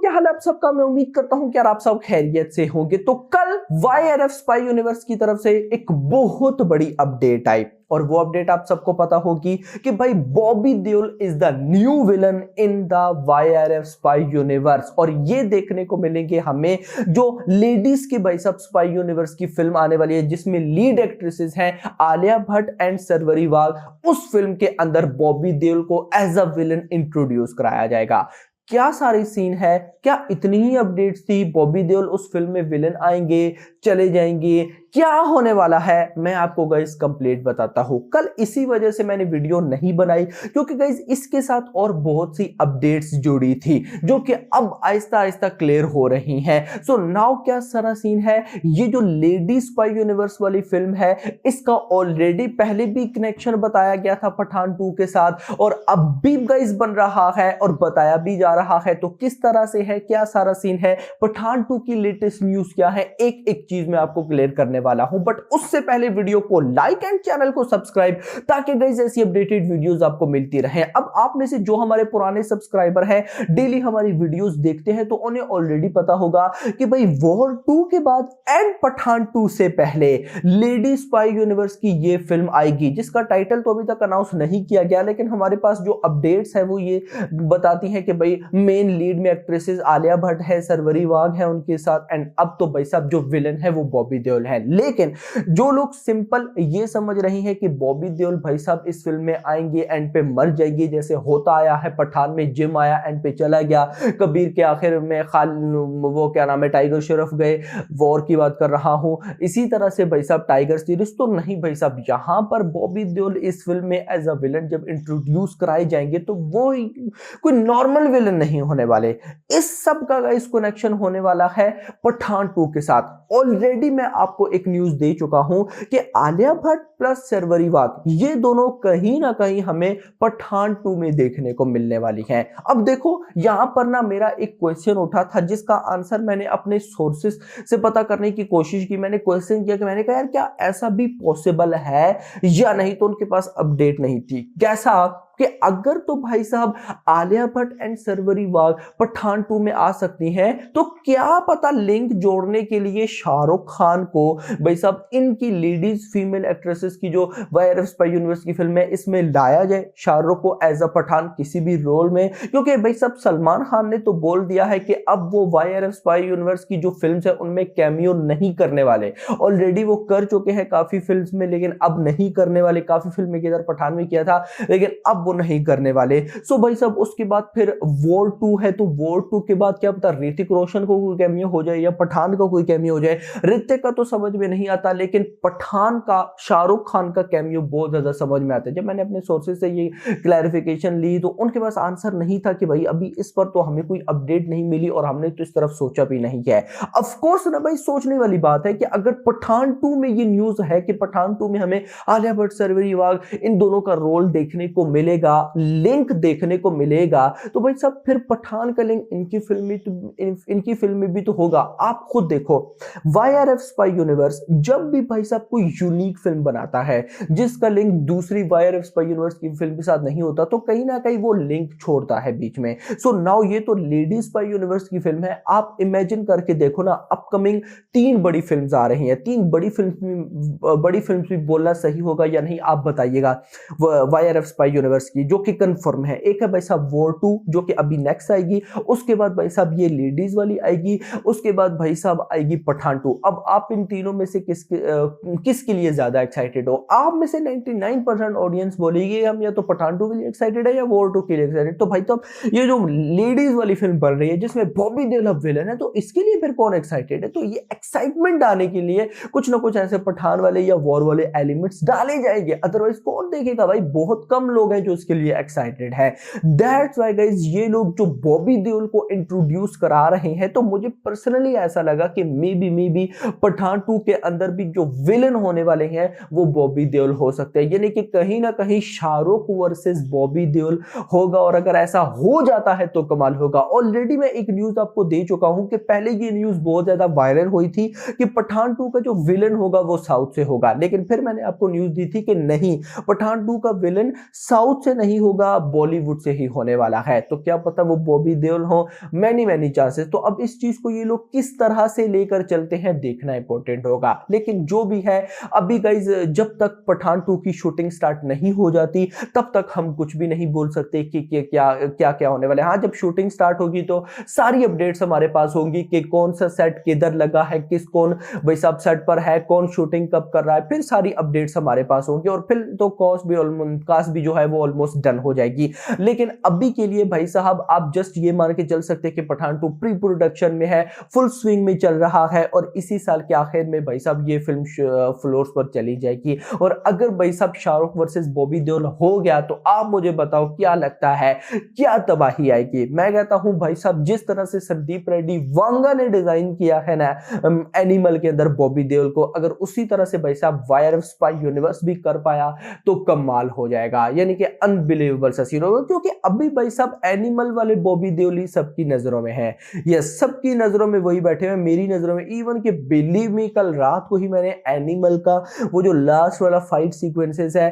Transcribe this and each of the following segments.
क्या हाल है आप सबका। मैं उम्मीद करता हूं कि यार आप सब खैरियत से होंगे। तो कल वाईआरएफ स्पाई यूनिवर्स की तरफ से एक बहुत बड़ी अपडेट आई और वो अपडेट आप सबको पता होगी कि भाई Bobby Deol is the new villain in the YRF spy universe. और ये देखने को मिलेंगे हमें जो लेडीज की भाई सब स्पाई यूनिवर्स की फिल्म आने वाली है जिसमें लीड एक्ट्रेसेस हैं आलिया भट्ट एंड शर्वरी वाघ। उस फिल्म के अंदर बॉबी देओल को एज अ विलन इंट्रोड्यूस कराया जाएगा। क्या सारी सीन है, क्या इतनी ही अपडेट्स थी? बॉबी देओल उस फिल्म में विलन आएंगे, चले जाएंगे, क्या होने वाला है मैं आपको गाइस कंप्लीट बताता हूं। कल इसी वजह से मैंने वीडियो नहीं बनाई क्योंकि गाइस इसके साथ और बहुत सी अपडेट्स जुड़ी थी जो कि अब आहिस्ता आहिस्ता क्लियर हो रही हैं। सो नाउ क्या सारा सीन है, ये जो लेडी स्पाई यूनिवर्स वाली फिल्म है इसका ऑलरेडी पहले भी कनेक्शन बताया गया था पठान 2 के साथ और अब भी गाइस बन रहा है और बताया भी जा रहा है। तो किस तरह से है, क्या सारा सीन है, पठान 2 की लेटेस्ट न्यूज क्या है, एक एक चीज मैं आपको क्लियर करने वाला हूं। बट उससे पहले वीडियो को लाइक एंड चैनल को सब्सक्राइब ताकि गाइस ऐसी अपडेटेड वीडियोस आपको मिलती रहे। अब आप में से जो हमारे पुराने सब्सक्राइबर हैं, डेली हमारी वीडियोस देखते हैं, तो उन्हें ऑलरेडी पता होगा कि भाई वॉर 2 के बाद एंड पठान 2 से पहले लेडी स्पाई यूनिवर्स की ये फिल्म आएगी जिसका टाइटल तो अभी तक अनाउंस नहीं किया गया, लेकिन हमारे पास जो अपडेट्स है वो ये बताती हैं कि भाई मेन लीड में एक्ट्रेसेस आलिया भट्ट है, शर्वरी वाघ है उनके साथ, एंड अब तो भाई साहब जो विलन है वो बॉबी देओल है। लेकिन जो लोग सिंपल ये समझ रहे हैं कि बॉबी देओल भाई साहब इस फिल्म में आएंगे एंड पे मर जाएगी, जैसे होता आया है पठान में जिम आया एंड पे चला गया, कबीर के आखिर में वो क्या नाम है टाइगर श्रॉफ गए, वॉर की बात कर रहा हूं, इसी तरह से भाई साहब टाइगर सीरीज तो नहीं भाई साहब। यहां पर बॉबी देओल इस फिल्म में एज अ विलन जब इंट्रोड्यूस कराए जाएंगे तो वो कोई नॉर्मल विलन नहीं होने वाले। इस सब का गाइस कनेक्शन होने वाला है पठान 2 के साथ। ऑलरेडी मैं आपको एक न्यूज दे चुका हूं कि आलिया भट्ट प्लस शर्वरी वाघ ये दोनों कहीं ना कहीं हमें पठान 2 में देखने को मिलने वाली हैं। अब देखो यहां पर ना मेरा एक क्वेश्चन उठा था जिसका आंसर मैंने अपने सोर्सेस से पता करने की कोशिश की। मैंने क्वेश्चन किया कि मैंने कहा यार क्या ऐसा भी पॉसिबल है या नहीं, तो उनके पास अपडेट नहीं थी। कैसा कि अगर तो भाई साहब आलिया भट्ट एंड शर्वरी वाघ पठान 2 में आ सकती हैं तो क्या पता लिंक जोड़ने के लिए शाहरुख खान को भाई साहब इनकी लेडीज फीमेल एक्ट्रेसेस की जो वाईआरएफ स्पाई यूनिवर्स की फिल्म है इसमें लाया जाए शाहरुख को एज अ पठान किसी भी रोल में। क्योंकि भाई साहब सलमान खान ने तो बोल दिया है कि अब वो वाईआरएफ स्पाई यूनिवर्स की जो फिल्म है उनमें कैमियो नहीं करने वाले। ऑलरेडी वो कर चुके हैं काफी फिल्म में, लेकिन अब नहीं करने वाले। काफी फिल्म के इधर पठान में किया था लेकिन अब वो नहीं करने वाले। सो भाई साहब उसके बाद फिर वॉर 2 है, तो वॉर 2 के बाद क्या पता ऋतिक रोशन को कोई कैमियो हो जाए या पठान का कोई कैमियो हो जाए। ऋतिक का तो समझ में नहीं आता, लेकिन पठान का शाहरुख खान का कैमियो बहुत ज्यादा समझ में आता है। जब मैंने अपने सोर्सेज से ये क्लैरिफिकेशन ली तो उनके पास आंसर नहीं था कि भाई अभी इस पर तो हमें कोई अपडेट नहीं मिली और हमने तो इस तरफ सोचा भी नहीं है। ऑफ कोर्स ना भाई सोचने वाली बात है कि अगर पठान 2 में ये न्यूज है कि पठान 2 में हमें आलिया भट्ट शर्वरी वाघ इन दोनों का रोल देखने को मिलेगा, लिंक देखने को मिलेगा, तो भाई साहब फिर पठान का लिंक इनकी फिल्म में भी तो होगा। आप खुद देखो वाईआरएफ स्पाई यूनिवर्स जब भी भाई साहब कोई यूनिक फिल्म बनाता है जिसका लिंक दूसरी वाईआरएफ स्पाई यूनिवर्स की फिल्म के साथ नहीं होता तो कहीं ना कहीं वो लिंक छोड़ता है बीच में। सो नाउ ये तो लेडी स्पाई यूनिवर्स की फिल्म है। आप इमेजिन करके देखो ना, अपकमिंग 3 बड़ी फिल्म्स आ रही हैं। 3 बड़ी फिल्म भी बोलना सही होगा या नहीं आप बताइएगा वाईआरएफ स्पाई यूनिवर्स की, जो कि कंफर्म है। एक है भाई साहब वॉर 2 जो कि अभी नेक्स्ट आएगी, उसके बाद भाई साहब ये लेडीज वाली आएगी, उसके बाद भाई साहब आएगी पठान 2। अब आप इन तीनों में से किसके लिए ज्यादा एक्साइटेड हो? आप में से 99% ऑडियंस बोलेगी हम या तो पठान 2 के लिए एक्साइटेड है या वॉर 2 के लिए एक्साइटेड। तो भाई तो ये जो लेडीज वाली फिल्म बन रही है जिसमें बॉबी देओल विलन है तो इसके लिए फिर कौन एक्साइटेड है? तो ये एक्साइटमेंट आने के लिए कुछ ना कुछ ऐसे पठान वाले या वॉर वाले एलिमेंट्स डाले जाएंगे, अदरवाइज कौन देखेगा भाई? बहुत कम लोग हैं जो इसके लिए एक्साइटेड है। दैट्स व्हाई गाइस ये लोग जो बॉबी देओल को इंट्रोड्यूस करा रहे हैं तो मुझे पर्सनली ऐसा लगा कि मे बी पठान 2 के अंदर भी जो विलन होने वाले हैं वो बॉबी देओल हो सकते हैं, यानी कि कहीं ना कहीं शाहरुख वर्सेस बॉबी देओल होगा। और अगर ऐसा हो जाता है तो कमाल होगा। ऑलरेडी मैं एक न्यूज आपको दे चुका हूं कि पहले ये न्यूज बहुत ज्यादा वायरल हुई थी कि पठान 2 का जो विलन होगा वो साउथ से होगा, लेकिन फिर मैंने आपको न्यूज दी थी कि नहीं, पठान 2 का विलन साउथ साउथ से नहीं होगा, बॉलीवुड से ही होने वाला है। तो क्या पता वो बॉबी देओल हो, मैनी चांसेस। तो अब इस चीज को ये लोग किस तरह से लेकर चलते हैं देखना इंपॉर्टेंट होगा। लेकिन जो भी है, अभी गाइज जब तक पठान 2 की शूटिंग स्टार्ट नहीं हो जाती तब तक हम कुछ भी नहीं बोल सकते कि क्या होने वाला है। हाँ, जब शूटिंग स्टार्ट होगी तो सारी अपडेट्स हमारे पास होंगी कि कौन सा सेट किधर लगा है, कौन भाई साहब सेट पर है, कौन शूटिंग कब कर रहा है, फिर सारी अपडेट्स हमारे पास होंगी और फिर तो कास्ट भी जो है वो ऑलमोस्ट डन हो जाएगी। लेकिन अभी के लिए भाई साहब आप जस्ट ये मान के चल सकते हैं कि पठान 2 प्री प्रोडक्शन में है, फुल स्विंग में चल रहा है और इसी साल के आखिर में भाई साहब ये फिल्म फ्लोर्स पर चली जाएगी। और अगर भाई साहब शाहरुख वर्सेस बॉबी देओल हो गया तो आप मुझे बताओ क्या लगता है, क्या तबाही आएगी। मैं कहता हूं भाई साहब जिस तरह से संदीप रेड्डी वांगा ने डिजाइन किया है ना एनिमल के अंदर बॉबी देओल को, अगर उसी तरह से भाई साहब वाईआरएफ स्पाई यूनिवर्स भी कर पाया तो कमाल हो जाएगा, यानी कि अनबिलीवेबल सा सीन होगा। क्योंकि अभी भाई साहब एनिमल वाले बॉबी देओल ही सबकी नजरों में है, यस सबकी नजरों में वही बैठे हुए, मेरी नजरों में। इवन कि बिलीव मी कल रात को ही मैंने एनिमल का वो जो लास्ट वाला फाइट सीक्वेंसेस है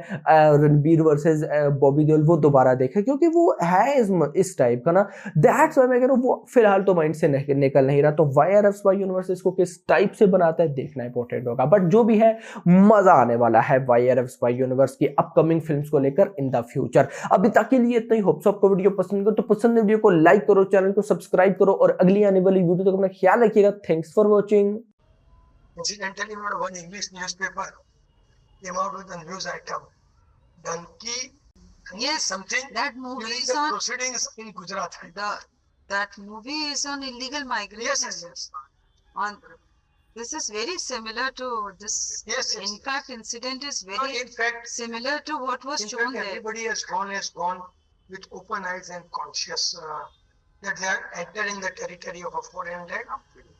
रणबीर वर्सेस बॉबी देओल वो दोबारा देखा, क्योंकि वो है इस टाइप का ना। दैट्स व्हाई मैं कह रहा हूं वो फिलहाल तो माइंड से निकल नहीं रहा। तो वाईआरएफ स्पाई यूनिवर्स इसको किस टाइप से बनाता है देखना इंपॉर्टेंट होगा। बट जो भी है मजा आने वाला है वाईआरएफ स्पाई यूनिवर्स की अपकमिंग फिल्म्स को लेकर इन द फ्यूचर। अभी तक के लिए इतना ही। होप्स आपको वीडियो पसंद करो तो पसंद वीडियो को लाइक करो, चैनल को सब्सक्राइब करो और अगली आने वाली वीडियो तक अपना ख्याल रखिएगा। Thanks for watching. Incidentally, one English newspaper came out with a news item. Donkey Yes, something that movie during is the on proceedings in Gujarat. that movie is on illegal migration. Yes. On this is very similar to this. Yes. In fact, incident is No, very in fact, similar to what was shown there. everybody has gone with open eyes and conscious that they are entering the territory of a foreign land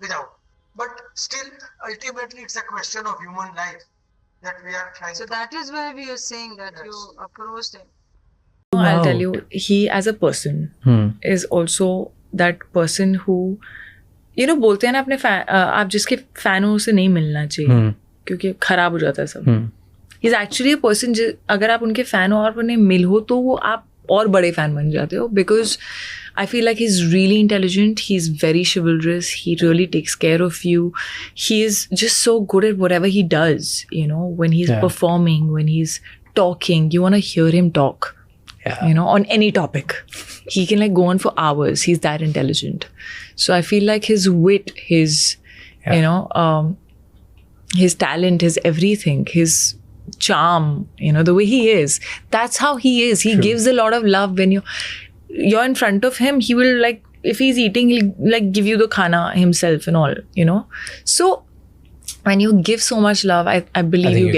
without. But still, ultimately, it's a question of human life that we are trying So to. that is why we are saying that Yes. you approached him. I'll tell you, he as a person is also that person who, you know, बोलते हैं ना अपने आप जिसके fan हो उसे नहीं मिलना चाहिए क्योंकि खराब हो जाता है सब। He is actually a person, अगर आप उनके फैन हो और उन्हें मिल हो तो वो आप और बड़े फैन बन जाते हो। Because I feel like he's really intelligent, he's very chivalrous, he really takes care of you. He is just so good at whatever he does, you know, when he's performing, when he's talking, you want to hear him talk, you know, on any topic. He can like go on for hours, he's that intelligent. So I feel like his wit, his, you know, his talent, his everything, his charm, you know, the way he is, that's how he is. He gives a lot of love when you're in front of him. He will like, if he's eating, he'll like give you the khana himself and all, you know. So when you give so much love, I believe you get